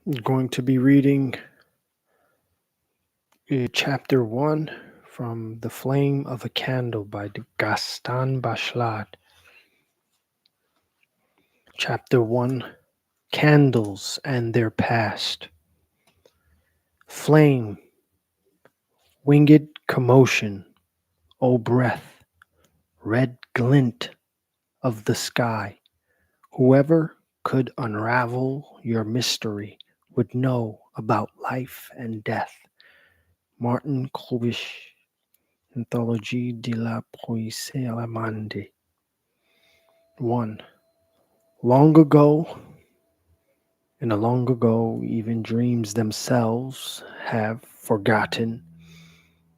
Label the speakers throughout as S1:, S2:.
S1: I'm going to be reading chapter 1 from The Flame of a Candle by Gaston Bachelard. Chapter 1, Candles and Their Past. Flame, winged commotion, O breath, red glint of the sky. Whoever could unravel your mystery would know about life and death. Martin Klubish, Anthologie de la Poésie Allemande. 1. Long ago, in a long ago, even dreams themselves have forgotten.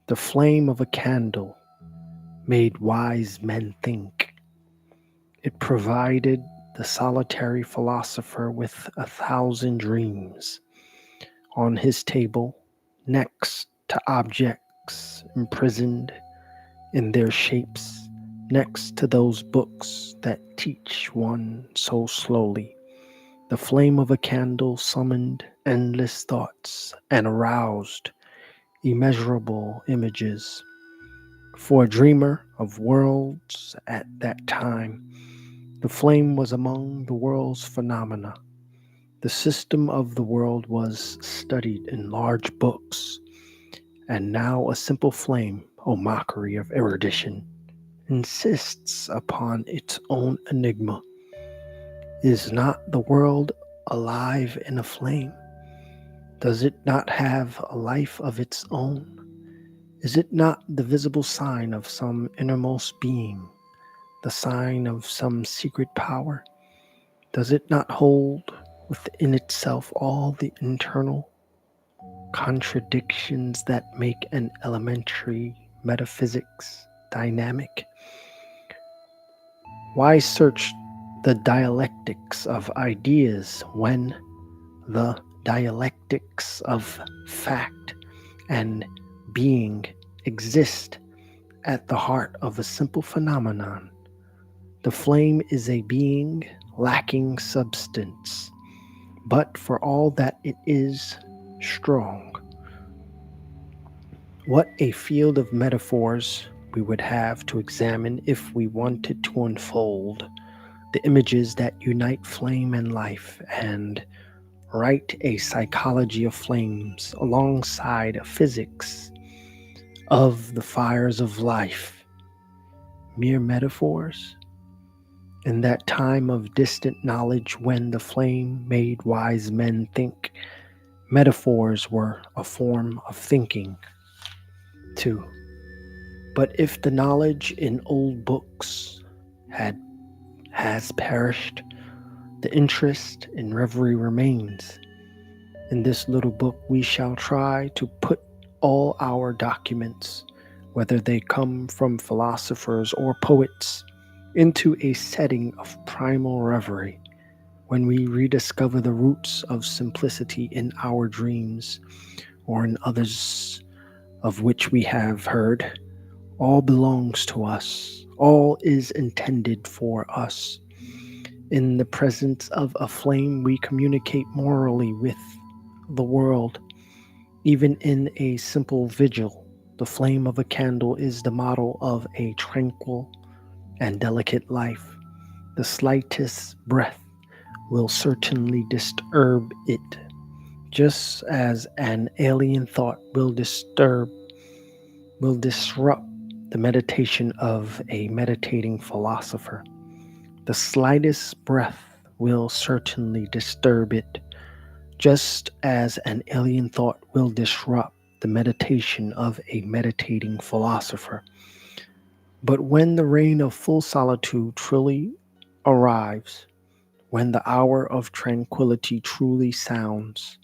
S1: The flame of a candle made wise men think. It provided the solitary philosopher with 1,000 dreams. On his table, next to objects imprisoned in their shapes, next to those books that teach one so slowly, the flame of a candle summoned endless thoughts and aroused immeasurable images. For a dreamer of worlds at that time, the flame was among the world's phenomena. The system of the world was studied in large books, and now a simple flame, O mockery of erudition, insists upon its own enigma. Is not the world alive in a flame? Does it not have a life of its own? Is it not the visible sign of some innermost being, the sign of some secret power? Does it not hold within itself all the internal contradictions that make an elementary metaphysics dynamic? Why search the dialectics of ideas when the dialectics of fact and being exist at the heart of a simple phenomenon? The flame is a being lacking substance, but for all that it is strong. What a field of metaphors we would have to examine if we wanted to unfold the images that unite flame and life and write a psychology of flames alongside physics of the fires of life. Mere metaphors? In that time of distant knowledge when the flame made wise men think, metaphors were a form of thinking too. But if the knowledge in old books has perished, the interest in reverie remains. In this little book, we shall try to put all our documents, whether they come from philosophers or poets, into a setting of primal reverie. When we rediscover the roots of simplicity in our dreams or in others of which we have heard, all belongs to us. All is intended for us. In the presence of a flame, we communicate morally with the world. Even in a simple vigil, the flame of a candle is the model of a tranquil and delicate life. The slightest breath will certainly disturb it, just as an alien thought will disrupt the meditation of a meditating philosopher. The slightest breath will certainly disturb it, just as an alien thought will disrupt the meditation of a meditating philosopher. But when the reign of full solitude truly arrives, when the hour of tranquility truly sounds,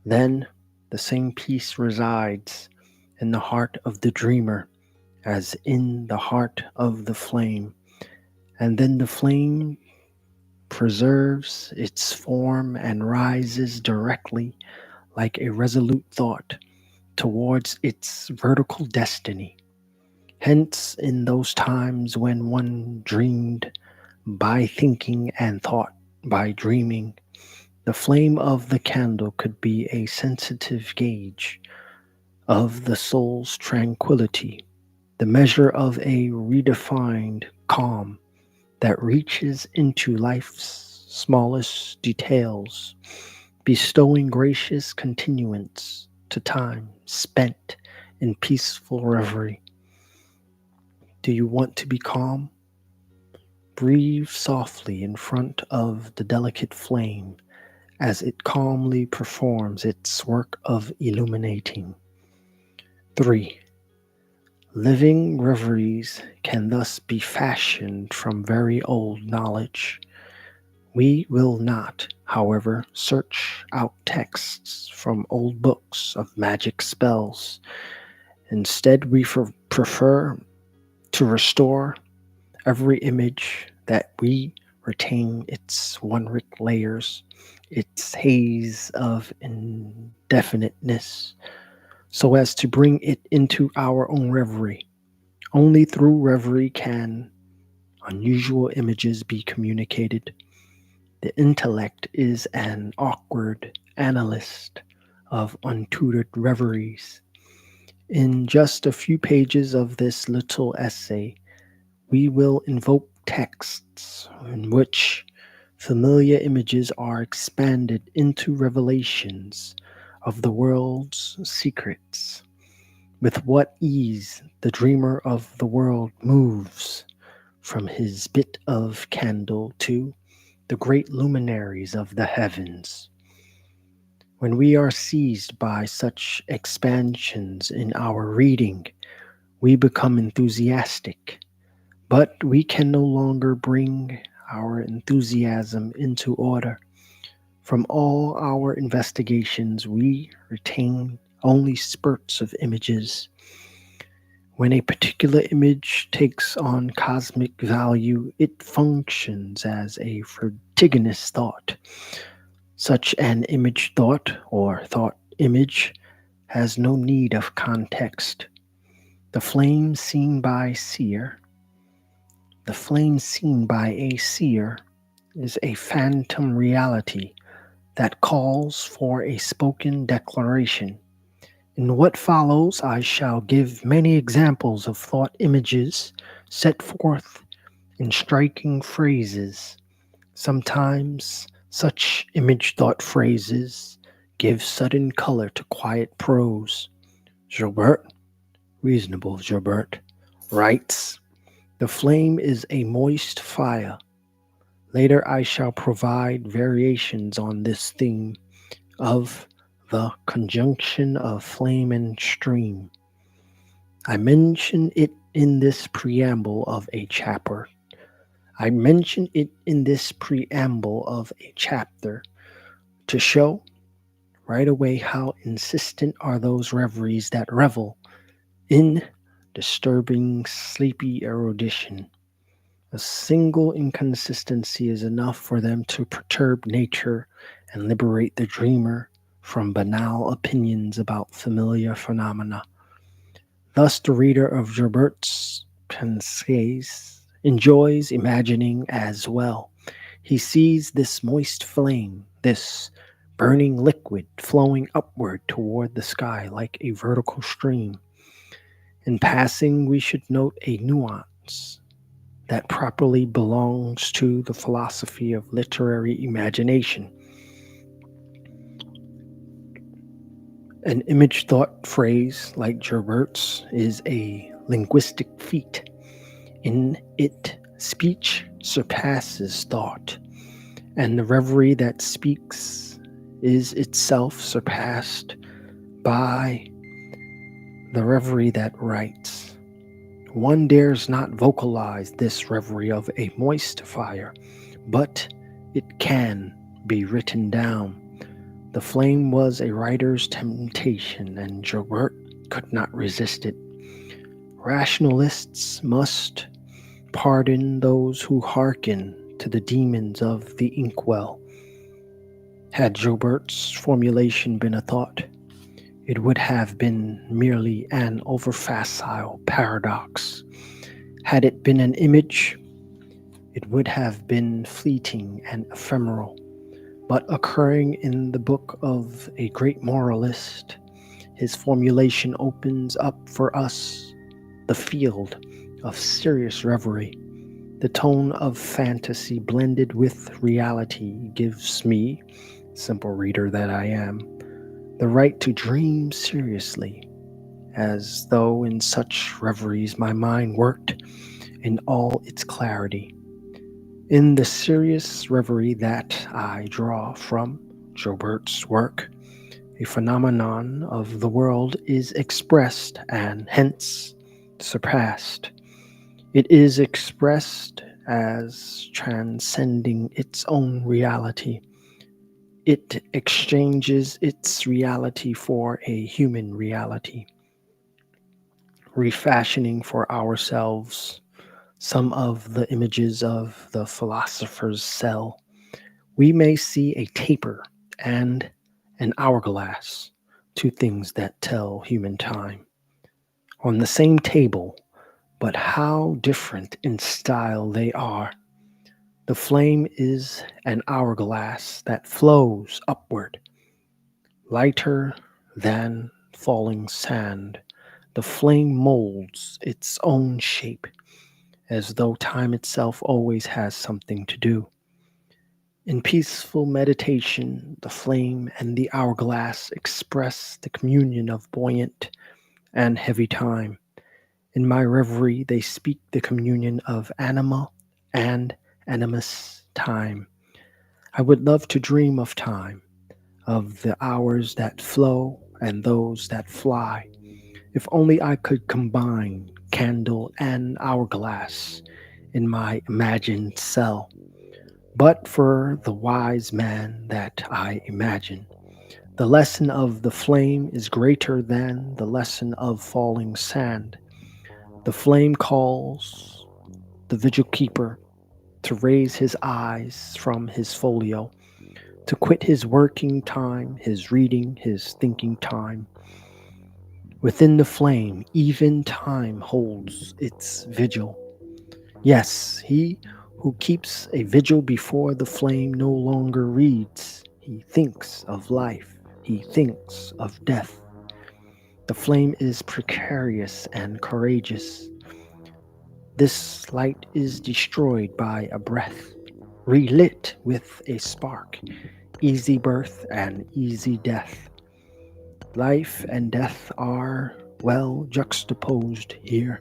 S1: then the same peace resides in the heart of the dreamer as in the heart of the flame. And then the flame preserves its form and rises directly like a resolute thought towards its vertical destiny. Hence, in those times when one dreamed by thinking and thought by dreaming, The flame of the candle could be a sensitive gauge of the soul's tranquility, the measure of a redefined calm that reaches into life's smallest details, bestowing gracious continuance to time spent in peaceful reverie. Do you want to be calm? Breathe softly in front of the delicate flame as it calmly performs its work of illuminating. 3. Living reveries can thus be fashioned from very old knowledge. We will not, however, search out texts from old books of magic spells. Instead, we prefer to restore every image that we retain its one-rick layers, its haze of indefiniteness, so as to bring it into our own reverie. Only through reverie can unusual images be communicated. The intellect is an awkward analyst of untutored reveries. In just a few pages of this little essay, we will invoke texts in which familiar images are expanded into revelations of the world's secrets. With what ease the dreamer of the world moves from his bit of candle to the great luminaries of the heavens. When we are seized by such expansions in our reading, we become enthusiastic, but we can no longer bring our enthusiasm into order. From all our investigations, we retain only spurts of images. When a particular image takes on cosmic value, it functions as a vertiginous thought. Such an image thought or thought image has no need of context. The flame seen by a seer is a phantom reality that calls for a spoken declaration. In what follows, I shall give many examples of thought images set forth in striking phrases. Sometimes such image thought phrases give sudden color to quiet prose. Joubert, reasonable Joubert, writes, "The flame is a moist fire." Later I shall provide variations on this theme of the conjunction of flame and stream. I mention it in this preamble of a chapter. To show right away how insistent are those reveries that revel in disturbing sleepy erudition. A single inconsistency is enough for them to perturb nature and liberate the dreamer from banal opinions about familiar phenomena. Thus the reader of Joubert's Pensées enjoys imagining as well. He sees this moist flame, this burning liquid flowing upward toward the sky like a vertical stream. In passing, we should note a nuance that properly belongs to the philosophy of literary imagination. An image thought phrase like Joubert's is a linguistic feat. In it, speech surpasses thought, and the reverie that speaks is itself surpassed by the reverie that writes. One dares not vocalize this reverie of a moist fire, but it can be written down. The flame was a writer's temptation, and Joubert could not resist it. Rationalists must pardon those who hearken to the demons of the inkwell. Had Joubert's formulation been a thought, it would have been merely an overfacile paradox. Had it been an image, it would have been fleeting and ephemeral. but occurring in the book of a great moralist, his formulation opens up for us the field of serious reverie. The tone of fantasy blended with reality gives me, simple reader that I am, the right to dream seriously, as though in such reveries my mind worked in all its clarity. In the serious reverie that I draw from Joubert's work, a phenomenon of the world is expressed and hence surpassed. It is expressed as transcending its own reality. It exchanges its reality for a human reality, refashioning for ourselves some of the images of the philosopher's cell. We may see a taper and an hourglass, two things that tell human time, on the same table, but how different in style they are. The flame is an hourglass that flows upward, lighter than falling sand. The flame molds its own shape, as though time itself always has something to do. In peaceful meditation, the flame and the hourglass express the communion of buoyant and heavy time. In my reverie, they speak the communion of anima and animus time. I would love to dream of time, of the hours that flow and those that fly. If only I could combine candle and hourglass in my imagined cell. But for the wise man that I imagine, the lesson of the flame is greater than the lesson of falling sand. The flame calls the vigil keeper to raise his eyes from his folio, to quit his working time, his reading, his thinking time. Within the flame, even time holds its vigil. Yes, he who keeps a vigil before the flame no longer reads. He thinks of life. He thinks of death. The flame is precarious and courageous. This light is destroyed by a breath, relit with a spark, easy birth and easy death. Life and death are well juxtaposed here.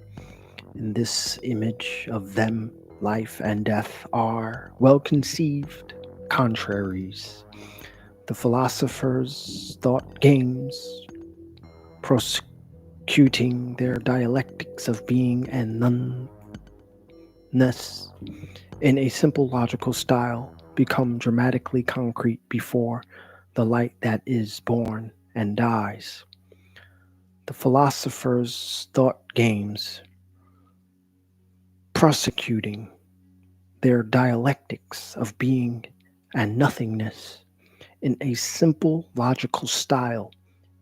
S1: In this image of them, life and death are well conceived contraries. The philosophers thought games, prosecuting their dialectics of being and nothingness in a simple logical style, become dramatically concrete before the light that is born and dies. The philosophers thought games, prosecuting their dialectics of being and nothingness in a simple logical style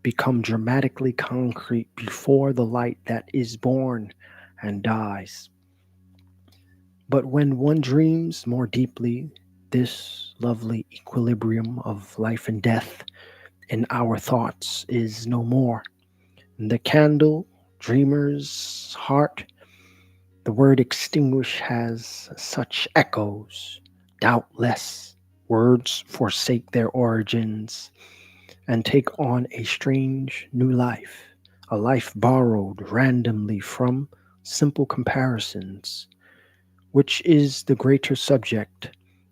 S1: become dramatically concrete before the light that is born and dies. But when one dreams more deeply, this lovely equilibrium of life and death in our thoughts is no more. In the candle dreamer's heart, the word extinguish has such echoes. Doubtless, words forsake their origins and take on a strange new life, a life borrowed randomly from simple comparisons. Which is the greater subject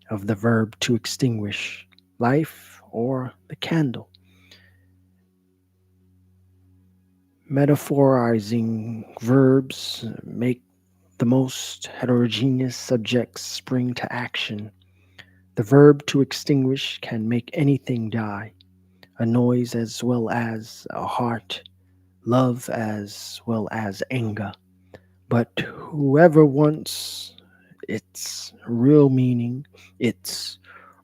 S1: of the verb to extinguish, life or the candle? Metaphorizing verbs make the most heterogeneous subjects spring to action. The verb to extinguish can make anything die, a noise as well as a heart, love as well as anger. But whoever wants its real meaning, its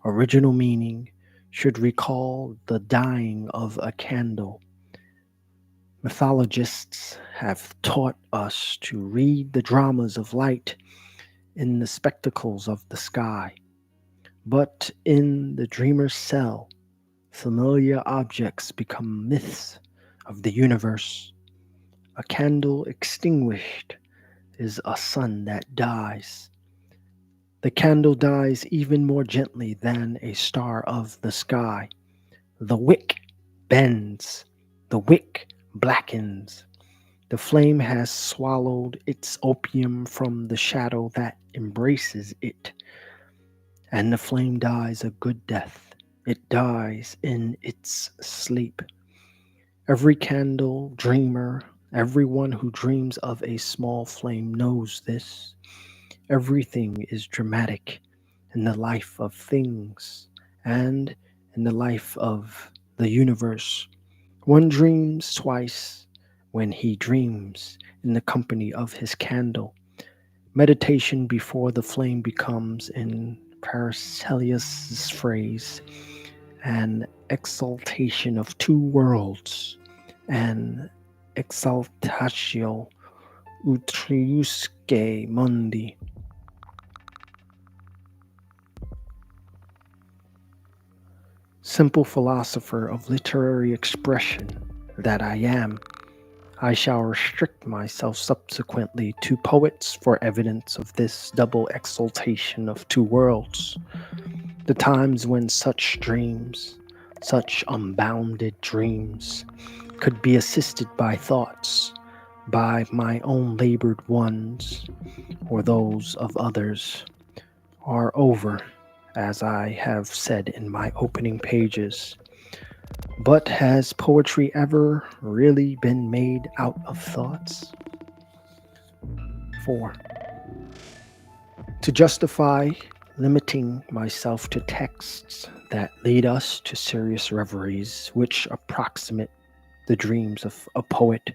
S1: original meaning, should recall the dying of a candle. Mythologists have taught us to read the dramas of light in the spectacles of the sky. But in the dreamer's cell, familiar objects become myths of the universe. A candle extinguished is a sun that dies. The candle dies even more gently than a star of the sky. The wick bends, the wick blackens. The flame has swallowed its opium from the shadow that embraces it, and the flame dies a good death. It dies in its sleep. Every candle dreamer, everyone who dreams of a small flame knows this. Everything is dramatic in the life of things and in the life of the universe. One dreams twice when he dreams in the company of his candle. Meditation before the flame becomes, in Paracelsus's phrase, an exaltation of two worlds, an exaltatio utriusque mundi. Simple philosopher of literary expression that I am, I shall restrict myself subsequently to poets for evidence of this double exaltation of two worlds. The times when such dreams, such unbounded dreams, could be assisted by thoughts, by my own labored ones, or those of others, are over, as I have said in my opening pages. But has poetry ever really been made out of thoughts? 4. To justify limiting myself to texts that lead us to serious reveries which approximate the dreams of a poet,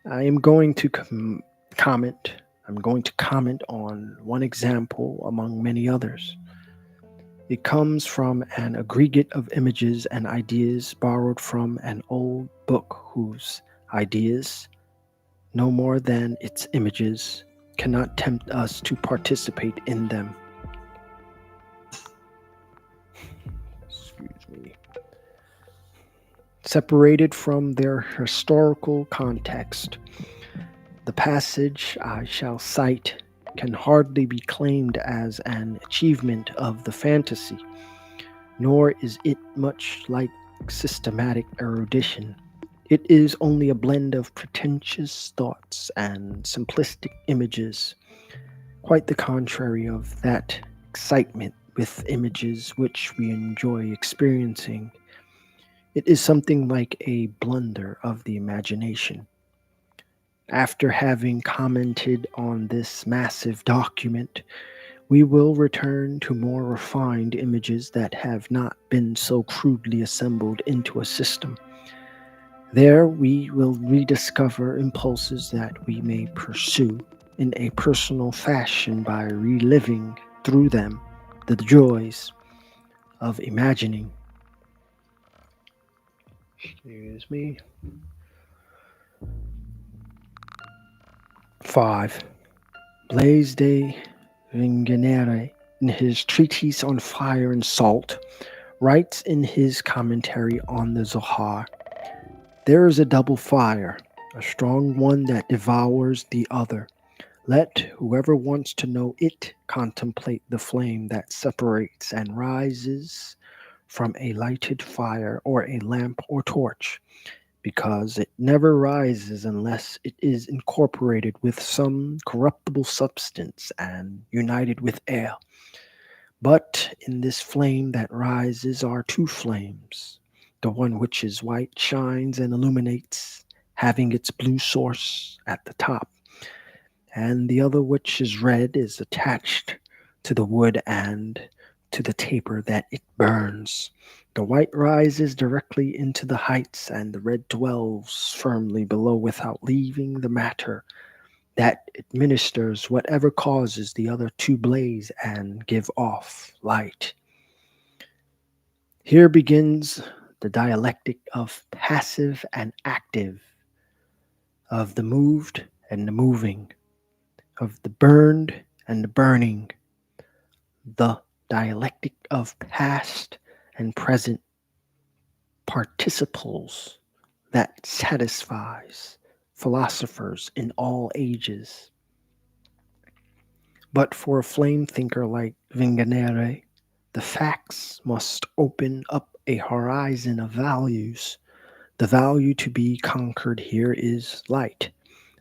S1: I am going to comment. I'm going to comment on one example among many others. It comes from an aggregate of images and ideas borrowed from an old book whose ideas, no more than its images, cannot tempt us to participate in them. Excuse me. Separated from their historical context, the passage I shall cite can hardly be claimed as an achievement of the fantasy, nor is it much like systematic erudition. It is only a blend of pretentious thoughts and simplistic images, quite the contrary of that excitement with images which we enjoy experiencing. It is something like a blunder of the imagination. After having commented on this massive document, we will return to more refined images that have not been so crudely assembled into a system. There we will rediscover impulses that we may pursue in a personal fashion by reliving through them the joys of imagining. Excuse me. 5. Blaise de Vigenère, in his Treatise on Fire and Salt, writes in his commentary on the Zohar, "There is a double fire, a strong one that devours the other. Let whoever wants to know it contemplate the flame that separates and rises from a lighted fire or a lamp or torch, because it never rises unless it is incorporated with some corruptible substance and united with air. But in this flame that rises are two flames. The one which is white shines and illuminates, having its blue source at the top, and the other which is red is attached to the wood and to the taper that it burns. The white rises directly into the heights, and the red dwells firmly below without leaving the matter that administers whatever causes the other to blaze and give off light." Here begins the dialectic of passive and active, of the moved and the moving, of the burned and the burning, the dialectic of past and present participles that satisfies philosophers in all ages. But for a flame thinker like Vigenère, the facts must open up a horizon of values. The value to be conquered here is light.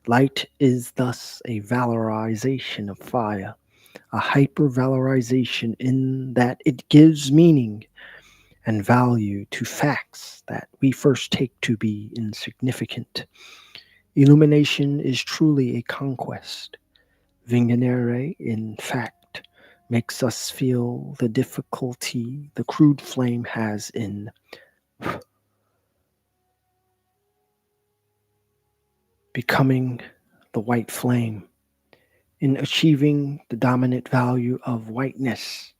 S1: Light is thus a valorization of fire, a hypervalorization in that it gives meaning and value to facts that we first take to be insignificant. Illumination is truly a conquest. Vigenère, in fact, makes us feel the difficulty the crude flame has in becoming the white flame, in achieving the dominant value of whiteness.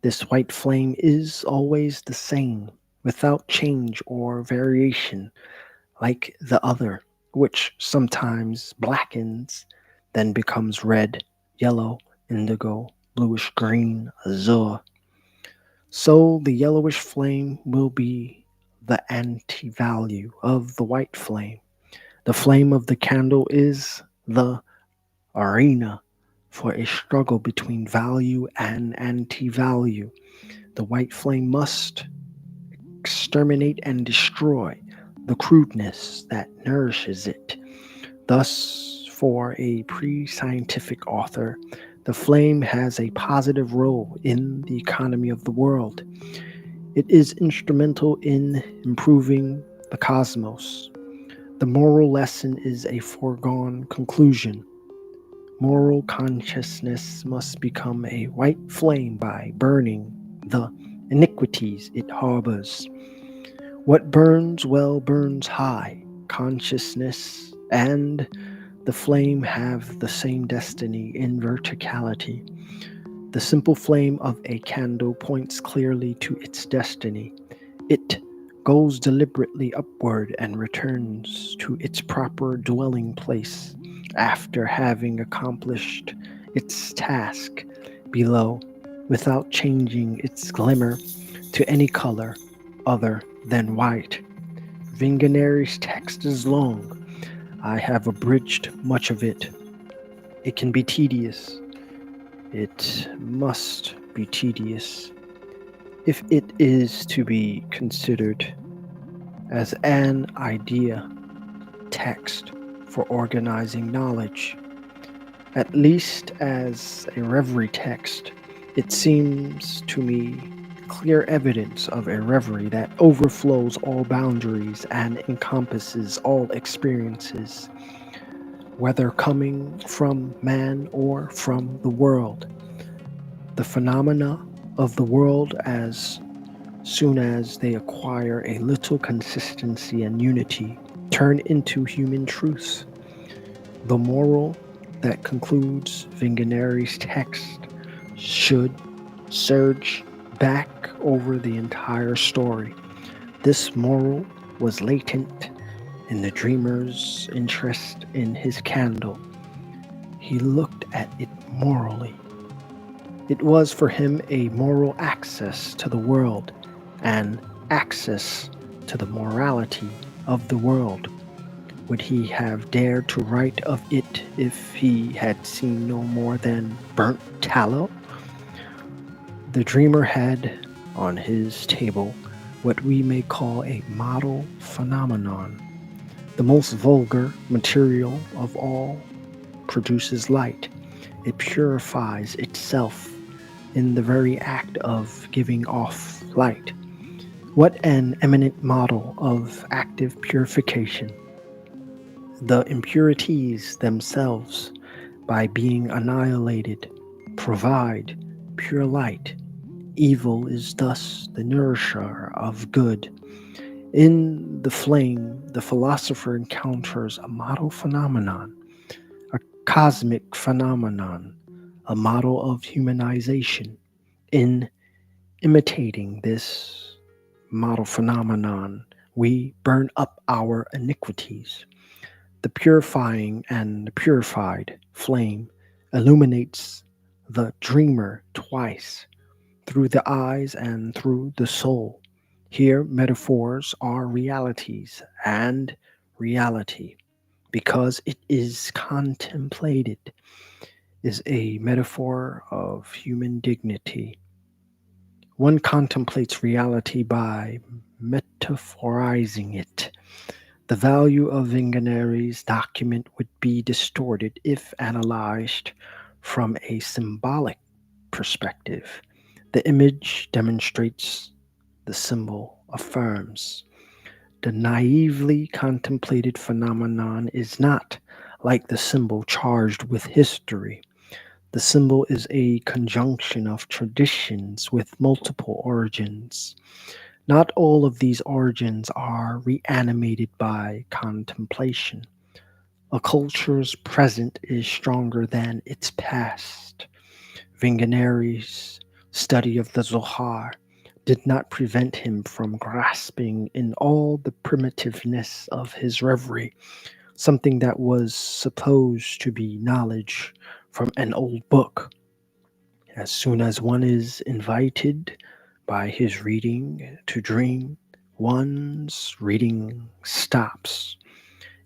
S1: This white flame is always the same, without change or variation, like the other, which sometimes blackens, then becomes red, yellow, indigo, bluish green, azure. So the yellowish flame will be the anti value of the white flame. The flame of the candle is the arena for a struggle between value and anti value. The white flame must exterminate and destroy the crudeness that nourishes it. Thus, for a pre scientific author, the flame has a positive role in the economy of the world. It is instrumental in improving the cosmos. The moral lesson is a foregone conclusion. Moral consciousness must become a white flame by burning the iniquities it harbors. What burns well burns high. Consciousness and the flame have the same destiny in verticality. The simple flame of a candle points clearly to its destiny. It goes deliberately upward and returns to its proper dwelling place after having accomplished its task below without changing its glimmer to any color other than white. Vigeniere's text is long. I have abridged much of it. It can be tedious. It must be tedious if it is to be considered as an idea text for organizing knowledge, at least as a reverie text. It seems to me clear evidence of a reverie that overflows all boundaries and encompasses all experiences, whether coming from man or from the world. The phenomena of the world, as soon as they acquire a little consistency and unity, turn into human truths. The moral that concludes Vigeniere's text should surge back over the entire story. This moral was latent in the dreamer's interest in his candle. He looked at it morally. It was for him a moral access to the world, an access to the morality of the world. Would he have dared to write of it if he had seen no more than burnt tallow? The dreamer had on his table what we may call a model phenomenon. The most vulgar material of all produces light. It purifies itself in the very act of giving off light. What an eminent model of active purification! The impurities themselves, by being annihilated, provide pure light. Evil is thus the nourisher of good. In the flame, the philosopher encounters a model phenomenon, a cosmic phenomenon, a model of humanization. In imitating this model phenomenon, we burn up our iniquities. The purifying and the purified flame illuminates the dreamer twice. through the eyes and through the soul. Here, metaphors are realities, and reality, because it is contemplated, is a metaphor of human dignity. One contemplates reality by metaphorizing it. The value of Vigenere's document would be distorted if analyzed from a symbolic perspective. The image demonstrates, the symbol affirms. The naively contemplated phenomenon is not, like the symbol, charged with history. The symbol is a conjunction of traditions with multiple origins. Not all of these origins are reanimated by contemplation. A culture's present is stronger than its past. Vigenere's study of the Zohar did not prevent him from grasping in all the primitiveness of his reverie, something that was supposed to be knowledge from an old book. As soon as one is invited by his reading to dream, one's reading stops.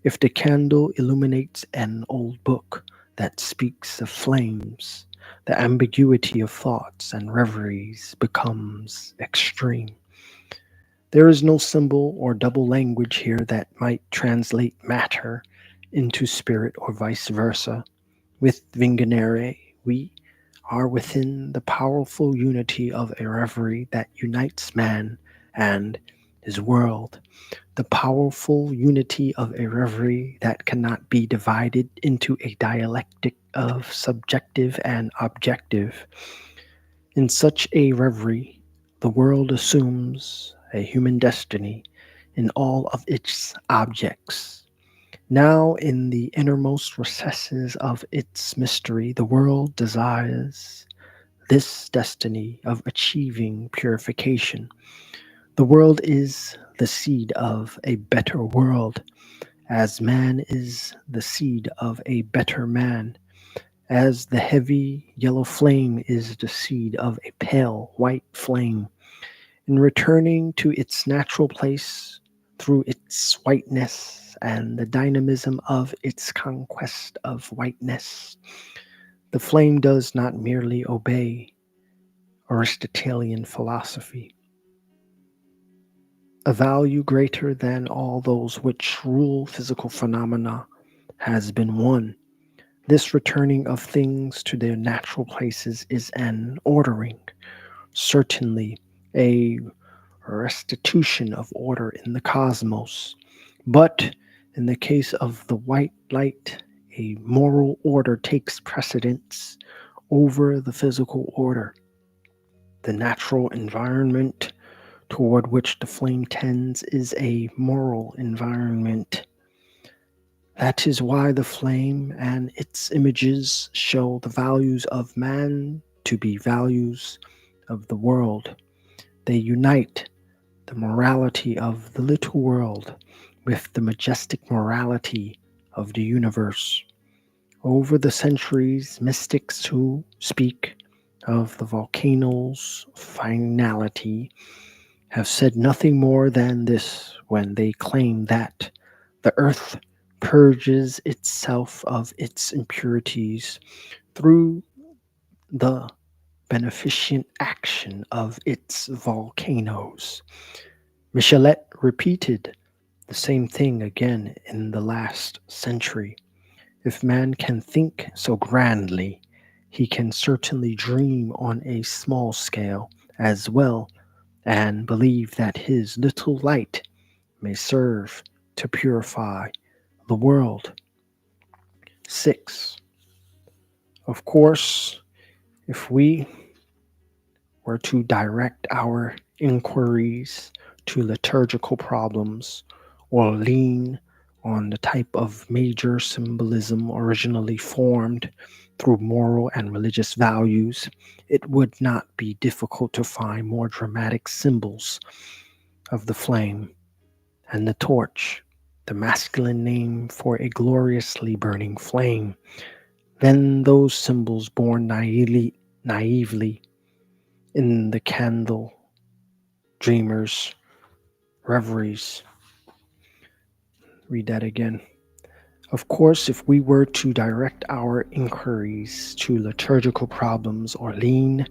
S1: If the candle illuminates an old book that speaks of flames, the ambiguity of thoughts and reveries becomes extreme. There is no symbol or double language here that might translate matter into spirit or vice versa. With Vigenere, we are within the powerful unity of a reverie that unites man and his world, the powerful unity of a reverie that cannot be divided into a dialectic of subjective and objective. In such a reverie, the world assumes a human destiny in all of its objects. Now, in the innermost recesses of its mystery, the world desires this destiny of achieving purification. The world is the seed of a better world, as man is the seed of a better man, as the heavy yellow flame is the seed of a pale white flame. In returning to its natural place through its whiteness and the dynamism of its conquest of whiteness, the flame does not merely obey Aristotelian philosophy. A value greater than all those which rule physical phenomena has been won. This returning of things to their natural places is an ordering, certainly a restitution of order in the cosmos. But in the case of the white light, a moral order takes precedence over the physical order. The natural environment toward which the flame tends is a moral environment. That is why the flame and its images show the values of man to be values of the world. They unite the morality of the little world with the majestic morality of the universe. Over the centuries, mystics who speak of the volcano's finality have said nothing more than this when they claim that the earth purges itself of its impurities through the beneficent action of its volcanoes. Michelet repeated the same thing again in the last century. If man can think so grandly, he can certainly dream on a small scale as well and believe that his little light may serve to purify the world. 6. Of course, if we were to direct our inquiries to liturgical problems or lean on the type of major symbolism originally formed through moral and religious values, it would not be difficult to find more dramatic symbols of the flame and the torch, the masculine name for a gloriously burning flame, than those symbols born naively in the candle, dreamers, reveries. Read that again. Of course, if we were to direct our inquiries to liturgical problems or lean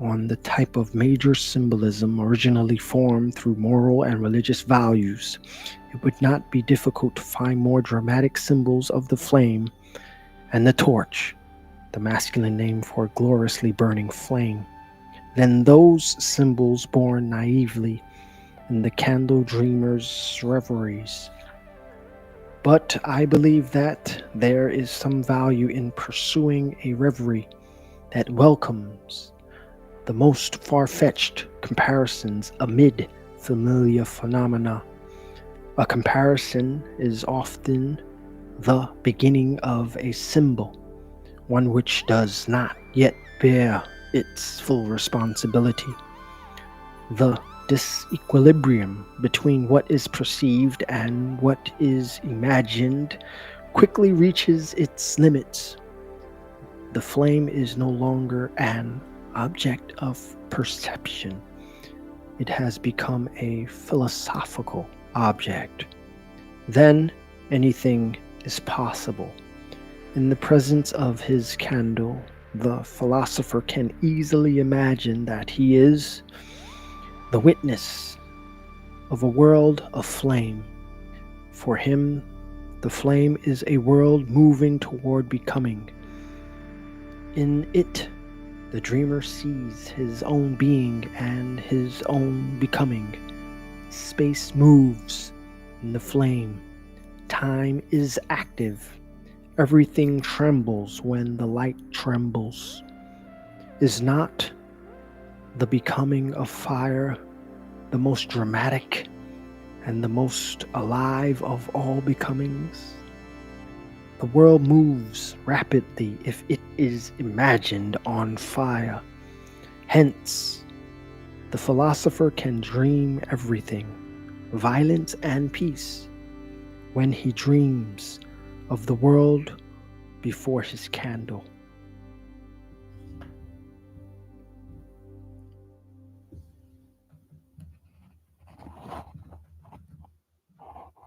S1: on the type of major symbolism originally formed through moral and religious values, it would not be difficult to find more dramatic symbols of the flame and the torch, the masculine name for a gloriously burning flame, than those symbols born naively in the candle dreamer's reveries. But I believe that there is some value in pursuing a reverie that welcomes the most far-fetched comparisons amid familiar phenomena. A comparison is often the beginning of a symbol, one which does not yet bear its full responsibility. The disequilibrium between what is perceived and what is imagined quickly reaches its limits. The flame is no longer an object of perception. It has become a philosophical object. Then anything is possible. In the presence of his candle, the philosopher can easily imagine that he is the witness of a world of flame. For him, the flame is a world moving toward becoming. In it, the dreamer sees his own being and his own becoming. Space moves in the flame. Time is active. Everything trembles when the light trembles. Is not the becoming of fire the most dramatic and the most alive of all becomings? The world moves rapidly if it is imagined on fire. Hence, the philosopher can dream everything, violence and peace, when he dreams of the world before his candle.